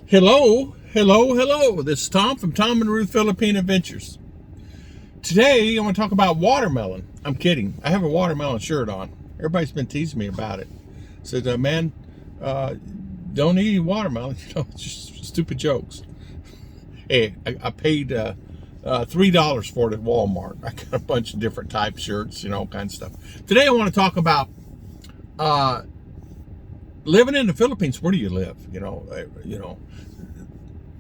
Hello, hello, hello. This is Tom from Tom and Ruth Philippine Adventures. Today I want to talk about watermelon. I'm kidding. I have a watermelon shirt on. Everybody's been teasing me about it. Said, man, don't eat any watermelon. It's just stupid jokes. Hey, I paid $3 for it at Walmart. I got a bunch of different type shirts, all kinds of stuff. Today I want to talk about living in the Philippines. Where do you live?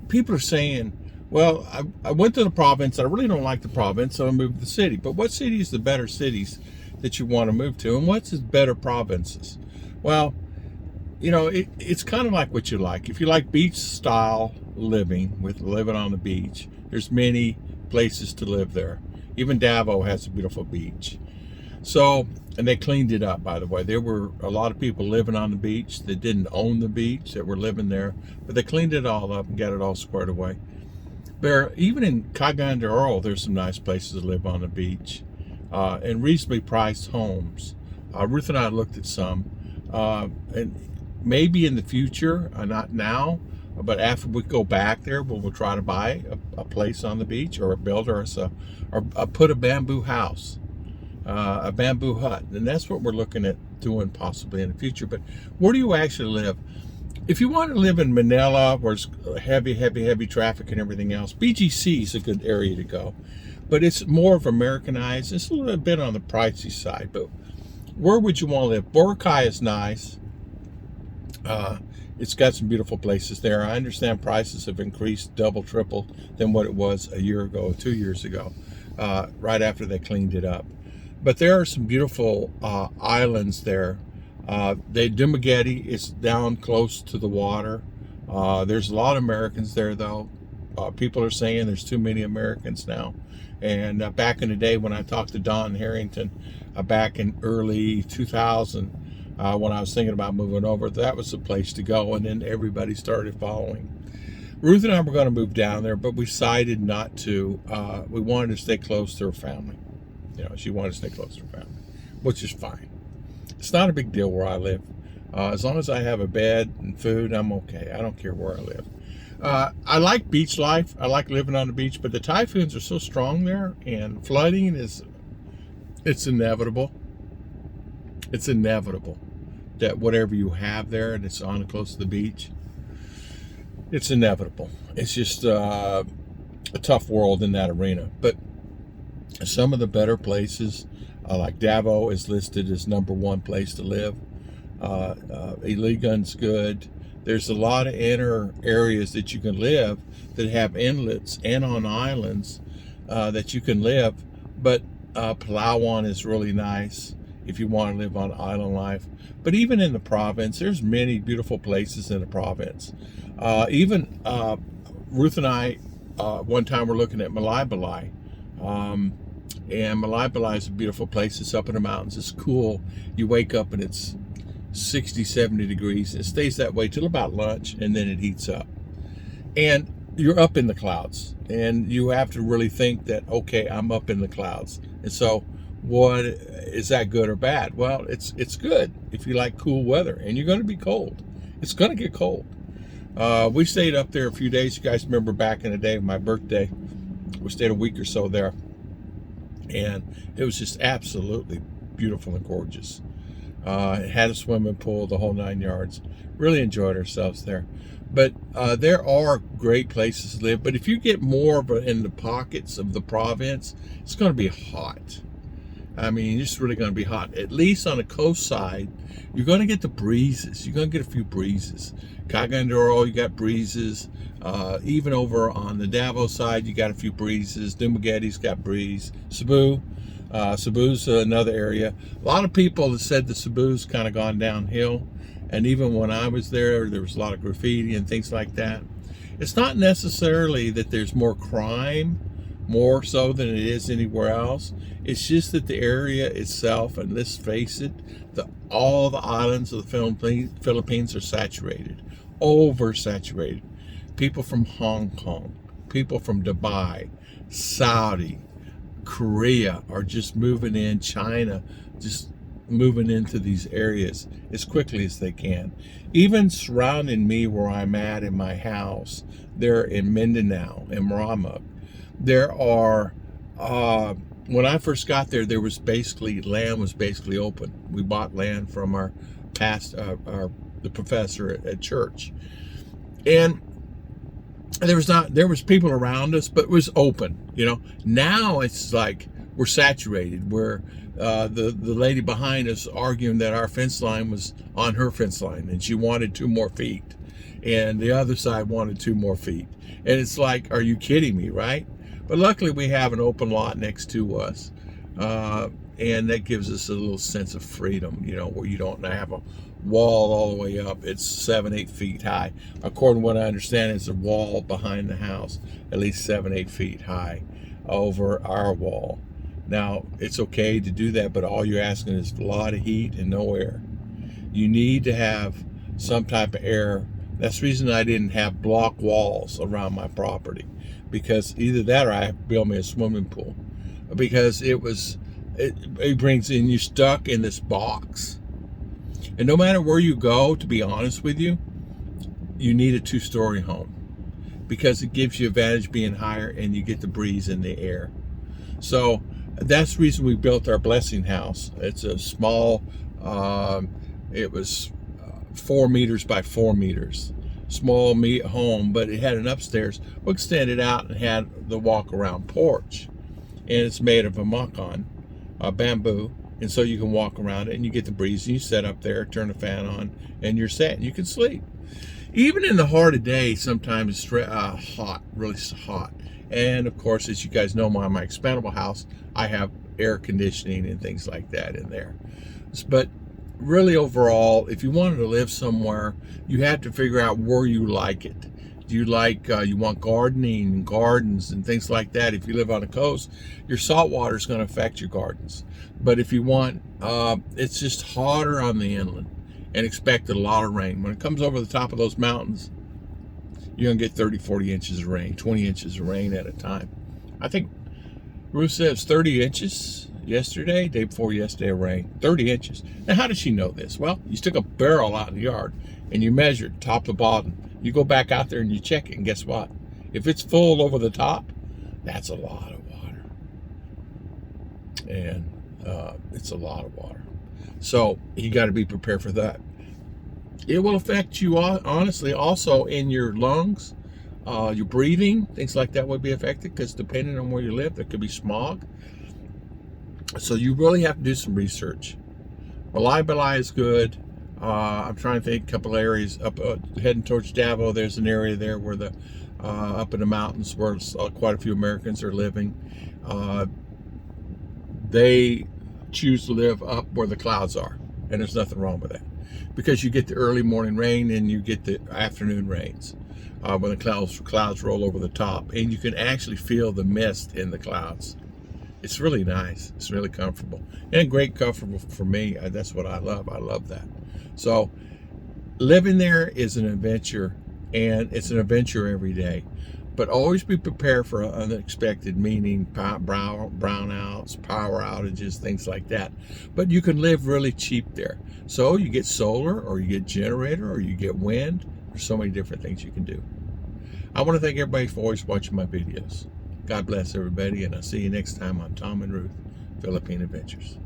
People are saying, well, I went to the province. I really don't like the province, so I moved to the city. But what city is the better cities that you want to move to? And what's the better provinces? Well, it's kind of like what you like. If you like beach style living, with living on the beach, there's many places to live there. Even Davao has a beautiful beach. So, and they cleaned it up, by the way. There were a lot of people living on the beach that didn't own the beach, that were living there, but they cleaned it all up and got it all squared away. Even in Cagayan de Oro, there's some nice places to live on the beach, and reasonably priced homes. Ruth and I looked at some, and maybe in the future, not now, but after we go back there, we'll try to buy a place on the beach, or build or put a bamboo house. A bamboo hut, and that's what we're looking at doing possibly in the future. But where do you actually live? If you want to live in Manila, where it's heavy traffic and everything else, BGC is a good area to go, but it's more of Americanized. It's a little bit on the pricey side. But where would you want to live? Boracay is nice. It's got some beautiful places there. I understand prices have increased double, triple than what it was a year ago, 2 years ago, right after they cleaned it up. But there are some beautiful islands there. Dumaguete is down close to the water. There's a lot of Americans there, though. People are saying there's too many Americans now. And back in the day when I talked to Don Harrington, back in early 2000, when I was thinking about moving over, that was the place to go. And then everybody started following. Ruth and I were going to move down there, but we decided not to. We wanted to stay close to her family. She wanted to stay close to her family, which is fine. It's not a big deal where I live. As long as I have a bed and food, I'm okay. I don't care where I live. I like beach life. I like living on the beach, but the typhoons are so strong there, and flooding it's inevitable. It's inevitable that whatever you have there and it's on close to the beach, it's inevitable. It's just a tough world in that arena. But some of the better places, like Davao is listed as #1 place to live. Iligan's good. There's a lot of inner areas that you can live that have inlets and on islands that you can live. But Palawan is really nice if you want to live on island life. But even in the province, there's many beautiful places in the province. Even Ruth and I, one time were looking at Malaybalay. And Malaybalay is a beautiful place. It's up in the mountains. It's cool. You wake up and it's 60, 70 degrees. It stays that way till about lunch, and then it heats up. And you're up in the clouds. And you have to really think that, okay, I'm up in the clouds. And so what is that, good or bad? Well, it's good if you like cool weather, and you're going to be cold. It's going to get cold. We stayed up there a few days. You guys remember back in the day of my birthday, we stayed a week or so there. And it was just absolutely beautiful and gorgeous. It had a swimming pool, the whole 9 yards. Really enjoyed ourselves there. But there are great places to live. But if you get more in the pockets of the province, it's going to be hot. I mean, it's really going to be hot. At least on the coast side, you're going to get the breezes. You're going to get a few breezes. Cagayan de Oro, you got breezes. Even over on the Davao side, you got a few breezes. Dumaguete's got breeze. Cebu's another area. A lot of people have said that Cebu's kind of gone downhill. And even when I was there was a lot of graffiti and things like that. It's not necessarily that there's more crime, more so than it is anywhere else. It's just that the area itself, and let's face it, all the islands of the Philippines are saturated, oversaturated. People from Hong Kong, people from Dubai, Saudi, Korea are just moving in. China, just moving into these areas as quickly as they can. Even surrounding me where I'm at in my house, there in Mindanao, in Maramag, there are, when I first got there, there was basically, land was basically open. We bought land from our the professor at church. And there was people around us, but it was open, you know. Now it's like we're saturated. Where the lady behind us arguing that our fence line was on her fence line, and she wanted 2 more feet, and the other side wanted 2 more feet, and it's like, are you kidding me, right? But luckily we have an open lot next to us, and that gives us a little sense of freedom, you know, where you don't have a wall all the way up. It's 7-8 feet high. According to what I understand, it's a wall behind the house, at least 7-8 feet high over our wall. Now, it's okay to do that, but all you're asking is a lot of heat and no air. You need to have some type of air. That's the reason I didn't have block walls around my property, because either that or I have to build me a swimming pool, because it brings in, you stuck in this box. And no matter where you go, to be honest with you, you need a 2-story home, because it gives you advantage being higher and you get the breeze in the air. So that's the reason we built our blessing house. It's a small, it was 4 meters by 4 meters, small home, but it had an upstairs. We extended out and had the walk around porch, and it's made of a makan, bamboo. And so you can walk around it and you get the breeze, and you sit up there, turn the fan on, and you're set and you can sleep. Even in the heart of day, sometimes it's hot, really hot. And of course, as you guys know, my expandable house, I have air conditioning and things like that in there. But really overall, if you wanted to live somewhere, you have to figure out where you like it. Do you like, you want gardening and gardens and things like that? If you live on the coast, your salt water is going to affect your gardens. But if you want, it's just hotter on the inland, and expect a lot of rain. When it comes over the top of those mountains, you're going to get 30, 40 inches of rain, 20 inches of rain at a time. I think Ruth says 30 inches yesterday, day before yesterday of rain, 30 inches. Now, how did she know this? Well, you stick a barrel out in the yard and you measure it top to bottom. You go back out there and you check it, and guess what? If it's full over the top, that's a lot of water. And it's a lot of water. So you got to be prepared for that. It will affect you, honestly, also in your lungs, your breathing, things like that would be affected, because depending on where you live, there could be smog. So you really have to do some research. Belai is good. I'm trying to think a couple areas up heading towards Davao. There's an area there where up in the mountains where quite a few Americans are living. They choose to live up where the clouds are, and there's nothing wrong with that, because you get the early morning rain and you get the afternoon rains when the clouds roll over the top, and you can actually feel the mist in the clouds. It's really nice. It's really comfortable, and comfortable for me. That's what I love. I love that. So living there is an adventure, and it's an adventure every day. But always be prepared for unexpected, meaning brownouts, power outages, things like that. But you can live really cheap there. So you get solar, or you get generator, or you get wind. There's so many different things you can do. I want to thank everybody for always watching my videos. God bless everybody, and I'll see you next time on Tom and Ruth Philippine Adventures.